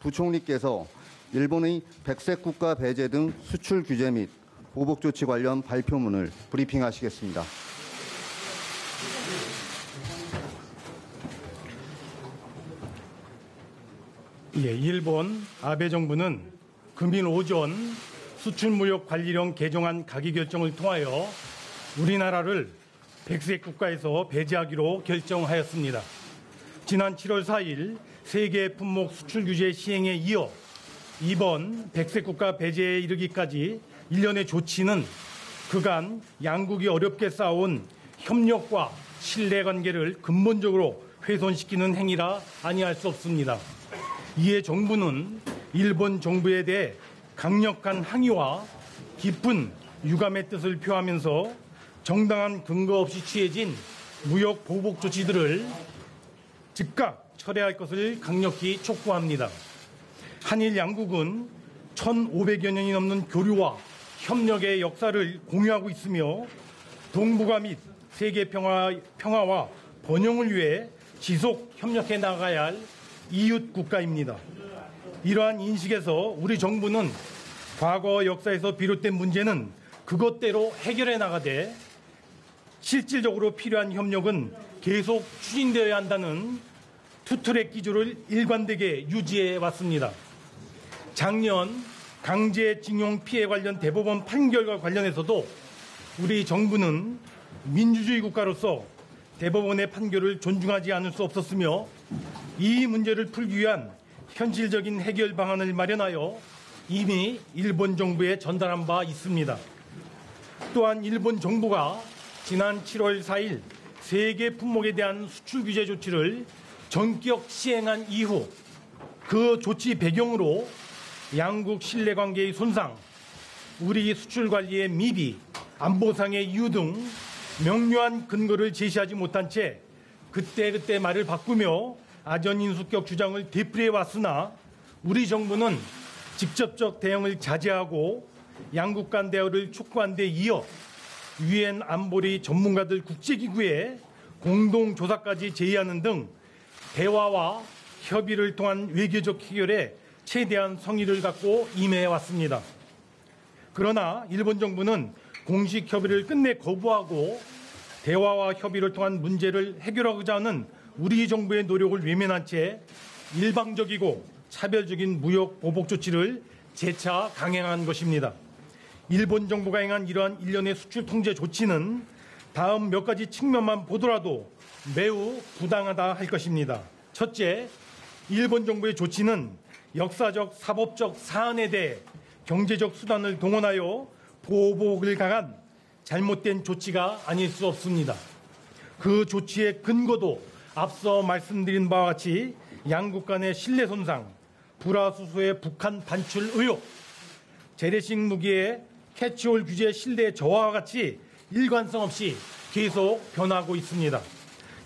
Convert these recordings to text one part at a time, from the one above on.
부총리께서 일본의 백색 국가 배제 등 수출 규제 및 보복 조치 관련 발표문을 브리핑하시겠습니다. 예, 일본 아베 정부는 금일 오전 수출무역관리령 개정안 가기 결정을 통하여 우리나라를 백색 국가에서 배제하기로 결정하였습니다. 지난 7월 4일 세계 품목 수출 규제 시행에 이어 이번 백색 국가 배제에 이르기까지 일련의 조치는 그간 양국이 어렵게 쌓아온 협력과 신뢰관계를 근본적으로 훼손시키는 행위라 아니할 수 없습니다. 이에 정부는 일본 정부에 대해 강력한 항의와 깊은 유감의 뜻을 표하면서 정당한 근거 없이 취해진 무역 보복 조치들을 즉각 철회할 것을 강력히 촉구합니다. 한일 양국은 1,500여 년이 넘는 교류와 협력의 역사를 공유하고 있으며 동북아 및 세계 평화와 번영을 위해 지속 협력해 나가야 할 이웃 국가입니다. 이러한 인식에서 우리 정부는 과거 역사에서 비롯된 문제는 그것대로 해결해 나가되 실질적으로 필요한 협력은 계속 추진되어야 한다는 투트랙 기조를 일관되게 유지해 왔습니다. 작년 강제징용 피해 관련 대법원 판결과 관련해서도 우리 정부는 민주주의 국가로서 대법원의 판결을 존중하지 않을 수 없었으며 이 문제를 풀기 위한 현실적인 해결 방안을 마련하여 이미 일본 정부에 전달한 바 있습니다. 또한 일본 정부가 지난 7월 4일 세계 품목에 대한 수출 규제 조치를 전격 시행한 이후 그 조치 배경으로 양국 신뢰관계의 손상, 우리 수출 관리의 미비, 안보상의 이유 등 명료한 근거를 제시하지 못한 채 그때그때 말을 바꾸며 아전인수격 주장을 되풀이해 왔으나 우리 정부는 직접적 대응을 자제하고 양국 간 대화를 촉구한 데 이어 유엔 안보리 전문가들 국제기구에 공동조사까지 제의하는 등 대화와 협의를 통한 외교적 해결에 최대한 성의를 갖고 임해 왔습니다. 그러나 일본 정부는 공식 협의를 끝내 거부하고 대화와 협의를 통한 문제를 해결하고자 하는 우리 정부의 노력을 외면한 채 일방적이고 차별적인 무역 보복 조치를 재차 강행한 것입니다. 일본 정부가 행한 이러한 일련의 수출 통제 조치는 다음 몇 가지 측면만 보더라도 매우 부당하다 할 것입니다. 첫째, 일본 정부의 조치는 역사적, 사법적 사안에 대해 경제적 수단을 동원하여 보복을 강한 잘못된 조치가 아닐 수 없습니다. 그 조치의 근거도 앞서 말씀드린 바와 같이 양국 간의 신뢰 손상, 불화수소의 북한 반출 의혹, 재래식 무기의 캐치홀 규제 신뢰 저하와 같이 일관성 없이 계속 변하고 있습니다.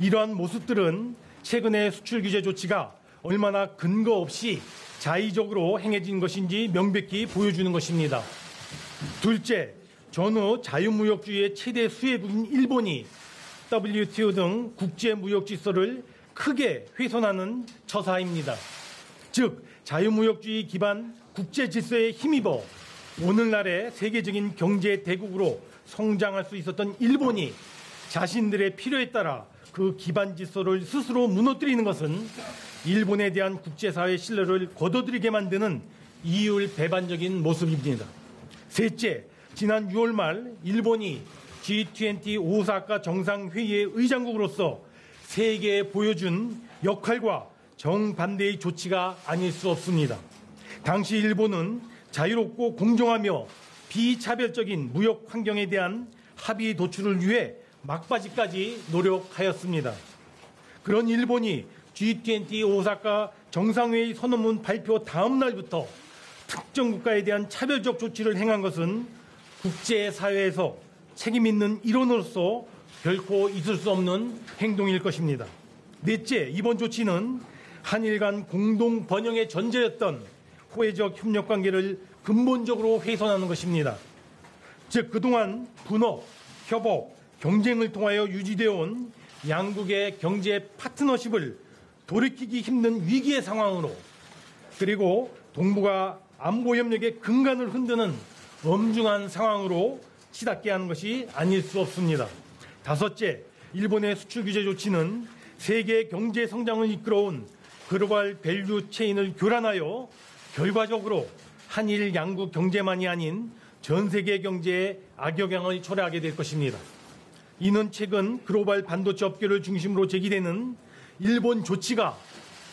이러한 모습들은 최근의 수출 규제 조치가 얼마나 근거 없이 자의적으로 행해진 것인지 명백히 보여주는 것입니다. 둘째, 전후 자유무역주의의 최대 수혜국인 일본이 WTO 등 국제무역 질서를 크게 훼손하는 처사입니다. 즉, 자유무역주의 기반 국제 질서에 힘입어 오늘날의 세계적인 경제 대국으로 성장할 수 있었던 일본이 자신들의 필요에 따라 그 기반 질서를 스스로 무너뜨리는 것은 일본에 대한 국제사회의 신뢰를 거둬들이게 만드는 이율 배반적인 모습입니다. 셋째, 지난 6월 말 일본이 G20 오사카 정상회의의 의장국으로서 세계에 보여준 역할과 정반대의 조치가 아닐 수 없습니다. 당시 일본은 자유롭고 공정하며 비차별적인 무역 환경에 대한 합의 도출을 위해 막바지까지 노력하였습니다. 그런 일본이 G20 오사카 정상회의 선언문 발표 다음 날부터 특정 국가에 대한 차별적 조치를 행한 것은 국제사회에서 책임 있는 일원으로서 결코 있을 수 없는 행동일 것입니다. 넷째, 이번 조치는 한일 간 공동 번영의 전제였던 호혜적 협력 관계를 근본적으로 훼손하는 것입니다. 즉, 그동안 분업, 협업, 경쟁을 통하여 유지되어 온 양국의 경제 파트너십을 돌이키기 힘든 위기의 상황으로 그리고 동북아 안보협력의 근간을 흔드는 엄중한 상황으로 치닫게 하는 것이 아닐 수 없습니다. 다섯째, 일본의 수출 규제 조치는 세계 경제 성장을 이끌어온 글로벌 밸류 체인을 교란하여 결과적으로 한일 양국 경제만이 아닌 전 세계 경제에 악영향을 초래하게 될 것입니다. 이는 최근 글로벌 반도체 업계를 중심으로 제기되는 일본 조치가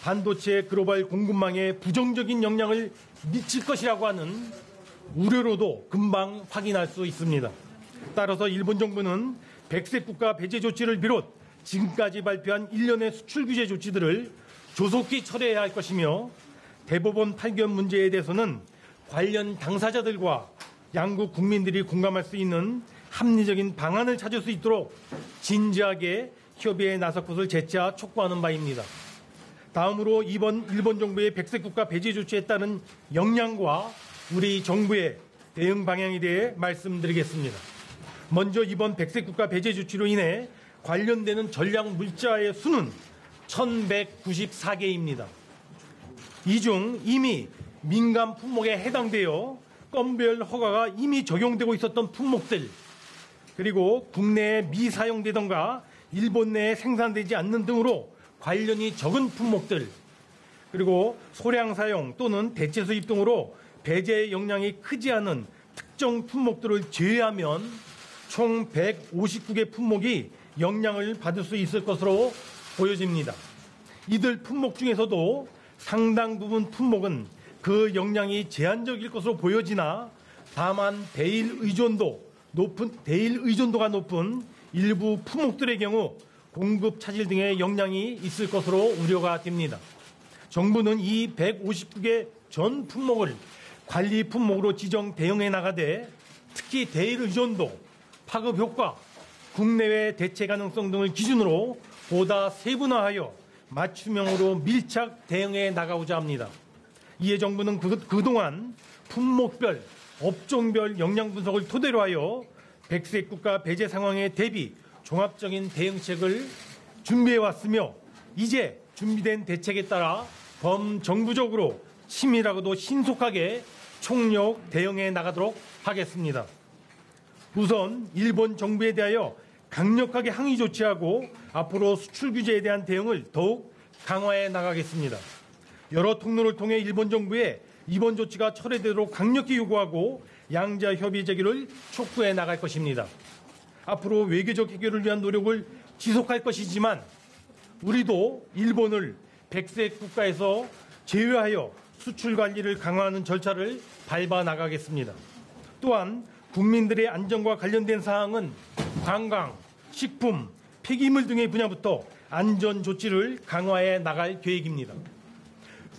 반도체 글로벌 공급망에 부정적인 영향을 미칠 것이라고 하는 우려로도 금방 확인할 수 있습니다. 따라서 일본 정부는 백색 국가 배제 조치를 비롯 지금까지 발표한 일련의 수출 규제 조치들을 조속히 철회해야 할 것이며 대법원 판결 문제에 대해서는 관련 당사자들과 양국 국민들이 공감할 수 있는 합리적인 방안을 찾을 수 있도록 진지하게 협의에 나설 것을 재차 촉구하는 바입니다. 다음으로 이번 일본 정부의 백색 국가 배제 조치에 따른 영향과 우리 정부의 대응 방향에 대해 말씀드리겠습니다. 먼저 이번 백색 국가 배제 조치로 인해 관련되는 전략 물자의 수는 1,194개입니다. 이 중 이미 민간 품목에 해당되어 건별 허가가 이미 적용되고 있었던 품목들, 그리고 국내에 미사용되던가 일본 내에 생산되지 않는 등으로 관련이 적은 품목들, 그리고 소량 사용 또는 대체 수입 등으로 배제의 영향이 크지 않은 특정 품목들을 제외하면 총 159개 품목이 영향을 받을 수 있을 것으로 보여집니다. 이들 품목 중에서도 상당 부분 품목은 그 영향이 제한적일 것으로 보여지나 다만 대일 의존도가 높은 일부 품목들의 경우 공급 차질 등의 영향이 있을 것으로 우려가 됩니다. 정부는 이 159개 전 품목을 관리 품목으로 지정 대응해 나가되 특히 대일 의존도, 파급 효과, 국내외 대체 가능성 등을 기준으로 보다 세분화하여 맞춤형으로 밀착 대응해 나가고자 합니다. 이에 정부는 그동안 품목별, 업종별 영향 분석을 토대로 하여 백색 국가 배제 상황에 대비 종합적인 대응책을 준비해 왔으며 이제 준비된 대책에 따라 범정부적으로 치밀하고도 신속하게 총력 대응해 나가도록 하겠습니다. 우선 일본 정부에 대하여 강력하게 항의 조치하고 앞으로 수출 규제에 대한 대응을 더욱 강화해 나가겠습니다. 여러 통로를 통해 일본 정부에 이번 조치가 철회되도록 강력히 요구하고 양자 협의 제기를 촉구해 나갈 것입니다. 앞으로 외교적 해결을 위한 노력을 지속할 것이지만 우리도 일본을 백색 국가에서 제외하여 수출 관리를 강화하는 절차를 밟아 나가겠습니다. 또한 국민들의 안전과 관련된 사항은 관광, 식품, 폐기물 등의 분야부터 안전 조치를 강화해 나갈 계획입니다.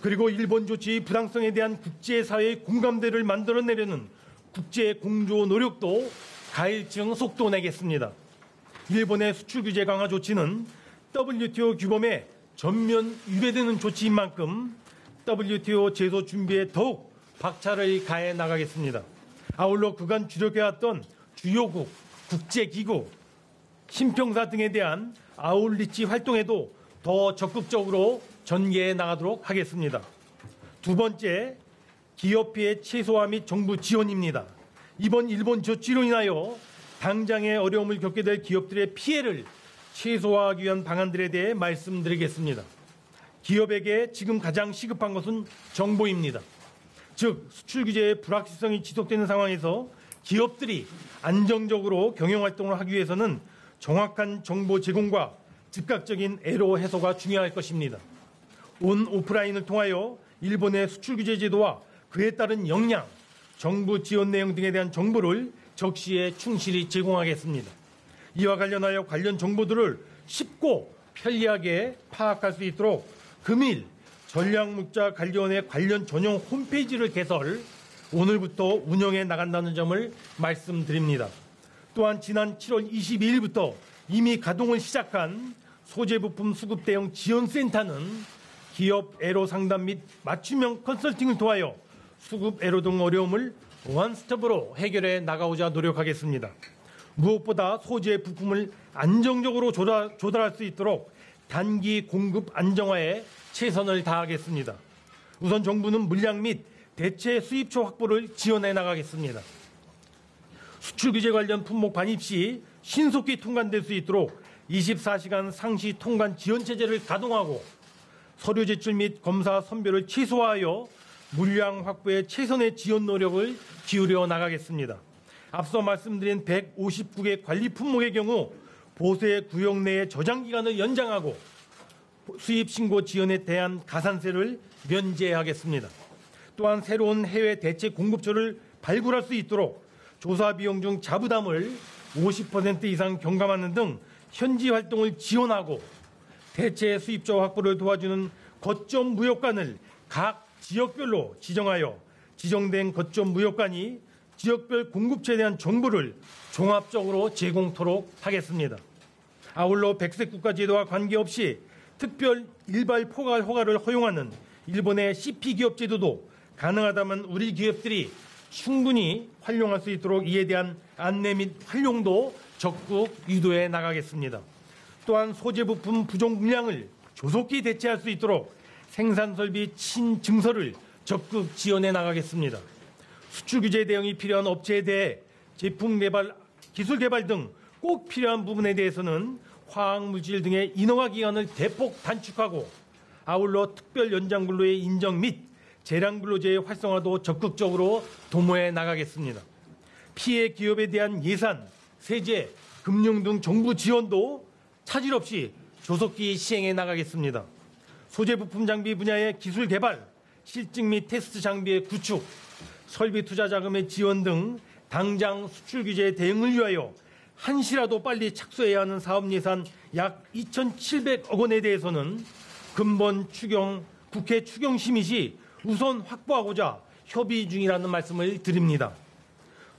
그리고 일본 조치의 부당성에 대한 국제사회의 공감대를 만들어내려는 국제 공조 노력도 가일층 속도 내겠습니다. 일본의 수출 규제 강화 조치는 WTO 규범에 전면 위배되는 조치인 만큼 WTO 제소 준비에 더욱 박차를 가해 나가겠습니다. 아울러 그간 주력해왔던 주요국, 국제기구, 신평사 등에 대한 아웃리치 활동에도 더 적극적으로 전개해 나가도록 하겠습니다. 두 번째, 기업 피해 최소화 및 정부 지원입니다. 이번 일본 조치로 인하여 당장의 어려움을 겪게 될 기업들의 피해를 최소화하기 위한 방안들에 대해 말씀드리겠습니다. 기업에게 지금 가장 시급한 것은 정보입니다. 즉 수출 규제의 불확실성이 지속되는 상황에서 기업들이 안정적으로 경영활동을 하기 위해서는 정확한 정보 제공과 즉각적인 애로 해소가 중요할 것입니다. 온 오프라인을 통하여 일본의 수출 규제 제도와 그에 따른 영향, 정부 지원 내용 등에 대한 정보를 적시에 충실히 제공하겠습니다. 이와 관련하여 관련 정보들을 쉽고 편리하게 파악할 수 있도록 금일 전략물자 관리원의 관련 전용 홈페이지를 개설, 오늘부터 운영해 나간다는 점을 말씀드립니다. 또한 지난 7월 22일부터 이미 가동을 시작한 소재부품 수급 대응 지원센터는 기업 애로 상담 및 맞춤형 컨설팅을 통하여 수급 애로 등 어려움을 원스톱으로 해결해 나가고자 노력하겠습니다. 무엇보다 소재 부품을 안정적으로 조달할 수 있도록 단기 공급 안정화에 최선을 다하겠습니다. 우선 정부는 물량 및 대체 수입처 확보를 지원해 나가겠습니다. 수출 규제 관련 품목 반입 시 신속히 통관될 수 있도록 24시간 상시 통관 지원 체제를 가동하고 서류 제출 및 검사 선별을 최소화하여 물량 확보에 최선의 지원 노력을 기울여 나가겠습니다. 앞서 말씀드린 159개 관리 품목의 경우 보세 구역 내의 저장 기간을 연장하고 수입 신고 지연에 대한 가산세를 면제하겠습니다. 또한 새로운 해외 대체 공급처를 발굴할 수 있도록 조사 비용 중 자부담을 50% 이상 경감하는 등 현지 활동을 지원하고 대체 수입처 확보를 도와주는 거점 무역관을 각 지역별로 지정하여 지정된 거점 무역관이 지역별 공급처에 대한 정보를 종합적으로 제공토록 하겠습니다. 아울러 백색 국가 제도와 관계없이 특별 일발 포괄 허가를 허용하는 일본의 CP 기업 제도도 가능하다면 우리 기업들이 충분히 활용할 수 있도록 이에 대한 안내 및 활용도 적극 유도해 나가겠습니다. 또한 소재 부품 부족 물량을 조속히 대체할 수 있도록 생산 설비 친증서를 적극 지원해 나가겠습니다. 수출 규제 대응이 필요한 업체에 대해 제품 개발, 기술 개발 등 꼭 필요한 부분에 대해서는 화학물질 등의 인허가 기간을 대폭 단축하고 아울러 특별 연장 근로의 인정 및 재량 근로제의 활성화도 적극적으로 도모해 나가겠습니다. 피해 기업에 대한 예산, 세제, 금융 등 정부 지원도 차질 없이 조속히 시행해 나가겠습니다. 소재 부품 장비 분야의 기술 개발, 실증 및 테스트 장비의 구축, 설비 투자 자금의 지원 등 당장 수출 규제 대응을 위하여 한시라도 빨리 착수해야 하는 사업 예산 약 2,700억 원에 대해서는 근본 추경, 국회 추경 심의 시 우선 확보하고자 협의 중이라는 말씀을 드립니다.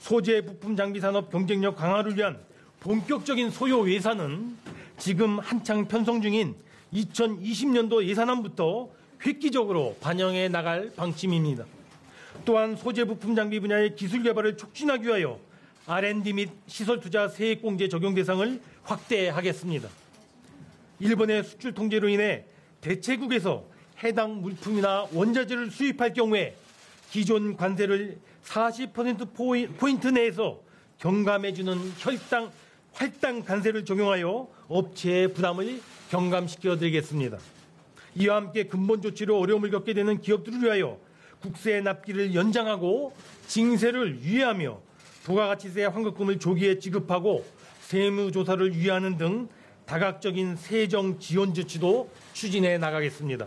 소재 부품 장비 산업 경쟁력 강화를 위한 본격적인 소요 예산은 지금 한창 편성 중인 2020년도 예산안부터 획기적으로 반영해 나갈 방침입니다. 또한 소재 부품 장비 분야의 기술 개발을 촉진하기 위하여 R&D 및 시설 투자 세액 공제 적용 대상을 확대하겠습니다. 일본의 수출 통제로 인해 대체국에서 해당 물품이나 원자재를 수입할 경우에 기존 관세를 40%포인트 내에서 경감해주는 할당 관세를 적용하여 업체의 부담을 경감시켜 드리겠습니다. 이와 함께 근본 조치로 어려움을 겪게 되는 기업들을 위하여 국세 납기를 연장하고 징세를 유예하며 부가가치세 환급금을 조기에 지급하고 세무조사를 유예하는 등 다각적인 세정 지원 조치도 추진해 나가겠습니다.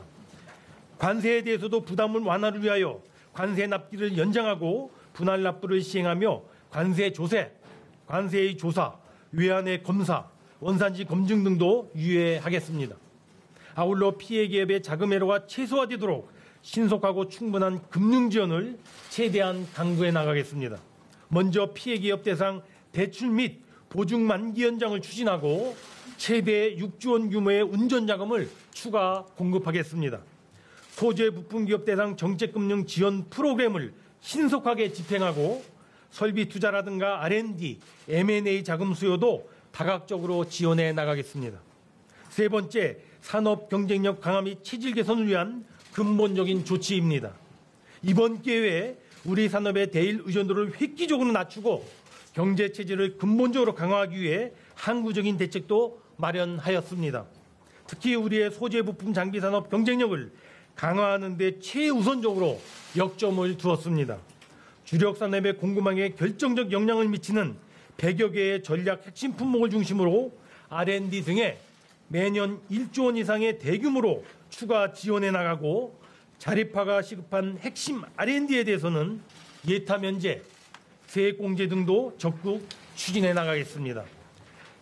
관세에 대해서도 부담을 완화를 위하여 관세 납기를 연장하고 분할 납부를 시행하며 관세 조세, 관세의 조사, 외환의 검사, 원산지 검증 등도 유예하겠습니다. 아울러 피해 기업의 자금 회로가 최소화되도록 신속하고 충분한 금융 지원을 최대한 강구해 나가겠습니다. 먼저 피해 기업 대상 대출 및 보증 만기 연장을 추진하고 최대 6조 원 규모의 운전 자금을 추가 공급하겠습니다. 소재 부품 기업 대상 정책금융 지원 프로그램을 신속하게 집행하고 설비 투자라든가 R&D, M&A 자금 수요도 다각적으로 지원해 나가겠습니다. 세 번째, 산업 경쟁력 강화 및 체질 개선을 위한 근본적인 조치입니다. 이번 기회에 우리 산업의 대일 의존도를 획기적으로 낮추고 경제 체질을 근본적으로 강화하기 위해 항구적인 대책도 마련하였습니다. 특히 우리의 소재 부품 장비 산업 경쟁력을 강화하는 데 최우선적으로 역점을 두었습니다. 주력 산업의 공급망에 결정적 영향을 미치는 100여 개의 전략 핵심 품목을 중심으로 R&D 등에 매년 1조 원 이상의 대규모로 추가 지원해 나가고 자립화가 시급한 핵심 R&D에 대해서는 예타 면제, 세액 공제 등도 적극 추진해 나가겠습니다.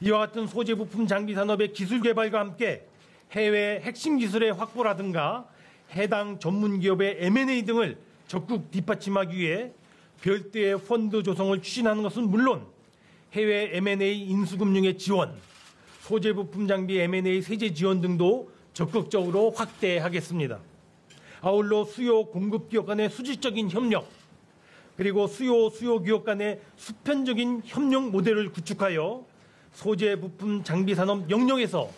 이와 같은 소재 부품 장비 산업의 기술 개발과 함께 해외 핵심 기술의 확보라든가 해당 전문 기업의 M&A 등을 적극 뒷받침하기 위해 별도의 펀드 조성을 추진하는 것은 물론 해외 M&A 인수금융의 지원, 소재 부품 장비 M&A 세제 지원 등도 적극적으로 확대하겠습니다. 아울러 수요 공급 기업 간의 수질적인 협력, 그리고 수요 기업 간의 수편적인 협력 모델을 구축하여 소재 부품 장비 산업 영역에서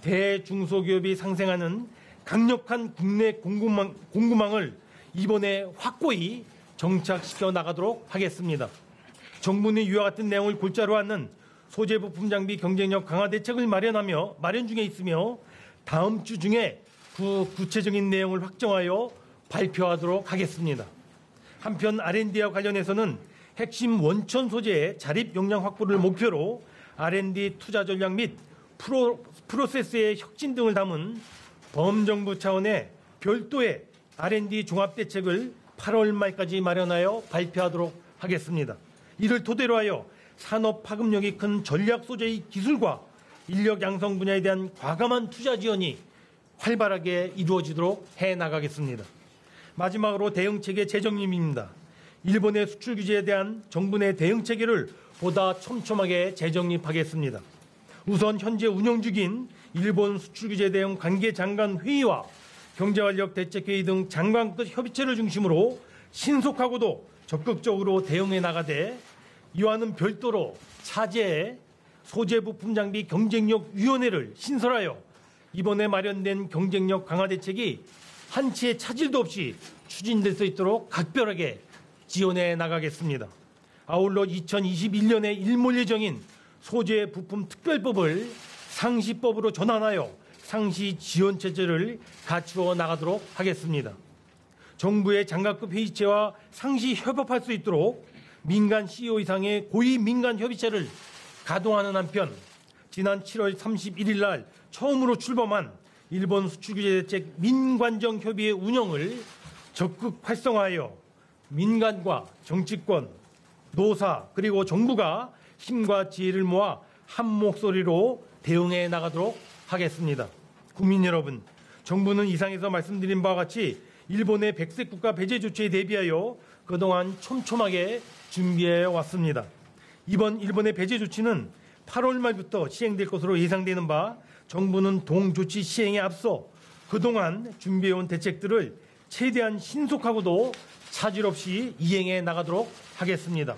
대중소기업이 상생하는 강력한 국내 공급망을 이번에 확고히 정착시켜 나가도록 하겠습니다. 정부는 이와 같은 내용을 골자로 하는 소재 부품 장비 경쟁력 강화 대책을 마련 중에 있으며 다음 주 중에 구체적인 내용을 확정하여 발표하도록 하겠습니다. 한편 R&D와 관련해서는 핵심 원천 소재의 자립 역량 확보를 목표로 R&D 투자 전략 및 프로세스의 혁신 등을 담은 범정부 차원의 별도의 R&D 종합대책을 8월 말까지 마련하여 발표하도록 하겠습니다. 이를 토대로 하여 산업 파급력이 큰 전략 소재의 기술과 인력 양성 분야에 대한 과감한 투자 지원이 활발하게 이루어지도록 해나가겠습니다. 마지막으로 대응체계 재정립입니다. 일본의 수출 규제에 대한 정부 내 대응체계를 보다 촘촘하게 재정립하겠습니다. 우선 현재 운영 중인 일본 수출 규제 대응 관계 장관 회의와 경제활력 대책회의 등 장관급 협의체를 중심으로 신속하고도 적극적으로 대응해 나가되 이와는 별도로 차제의 소재부품 장비 경쟁력 위원회를 신설하여 이번에 마련된 경쟁력 강화 대책이 한치의 차질도 없이 추진될 수 있도록 각별하게 지원해 나가겠습니다. 아울러 2021년에 일몰 예정인 소재부품 특별법을 상시법으로 전환하여 상시 지원 체제를 갖추어 나가도록 하겠습니다. 정부의 장관급 회의체와 상시 협업할 수 있도록 민간 CEO 이상의 고위 민간 협의체를 가동하는 한편 지난 7월 31일 날 처음으로 출범한 일본 수출규제대책 민관정 협의회 운영을 적극 활성화하여 민간과 정치권, 노사 그리고 정부가 힘과 지혜를 모아 한 목소리로 대응해 나가도록 하겠습니다. 국민 여러분, 정부는 이상에서 말씀드린 바와 같이 일본의 백색 국가 배제 조치에 대비하여 그동안 촘촘하게 준비해 왔습니다. 이번 일본의 배제 조치는 8월 말부터 시행될 것으로 예상되는 바 정부는 동조치 시행에 앞서 그동안 준비해온 대책들을 최대한 신속하고도 차질 없이 이행해 나가도록 하겠습니다.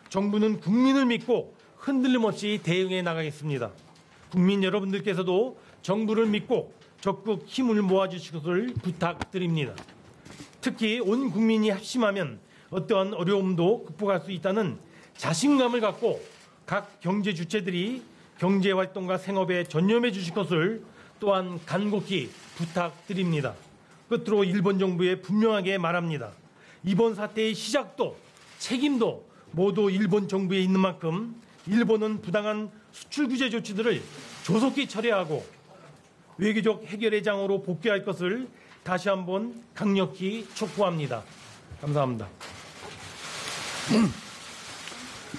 정부는 국민을 믿고 흔들림 없이 대응해 나가겠습니다. 국민 여러분들께서도 정부를 믿고 적극 힘을 모아주실 것을 부탁드립니다. 특히 온 국민이 합심하면 어떠한 어려움도 극복할 수 있다는 자신감을 갖고 각 경제 주체들이 경제활동과 생업에 전념해 주실 것을 또한 간곡히 부탁드립니다. 끝으로 일본 정부에 분명하게 말합니다. 이번 사태의 시작도 책임도 모두 일본 정부에 있는 만큼 일본은 부당한 수출 규제 조치들을 조속히 철회하고 외교적 해결의 장으로 복귀할 것을 다시 한번 강력히 촉구합니다. 감사합니다.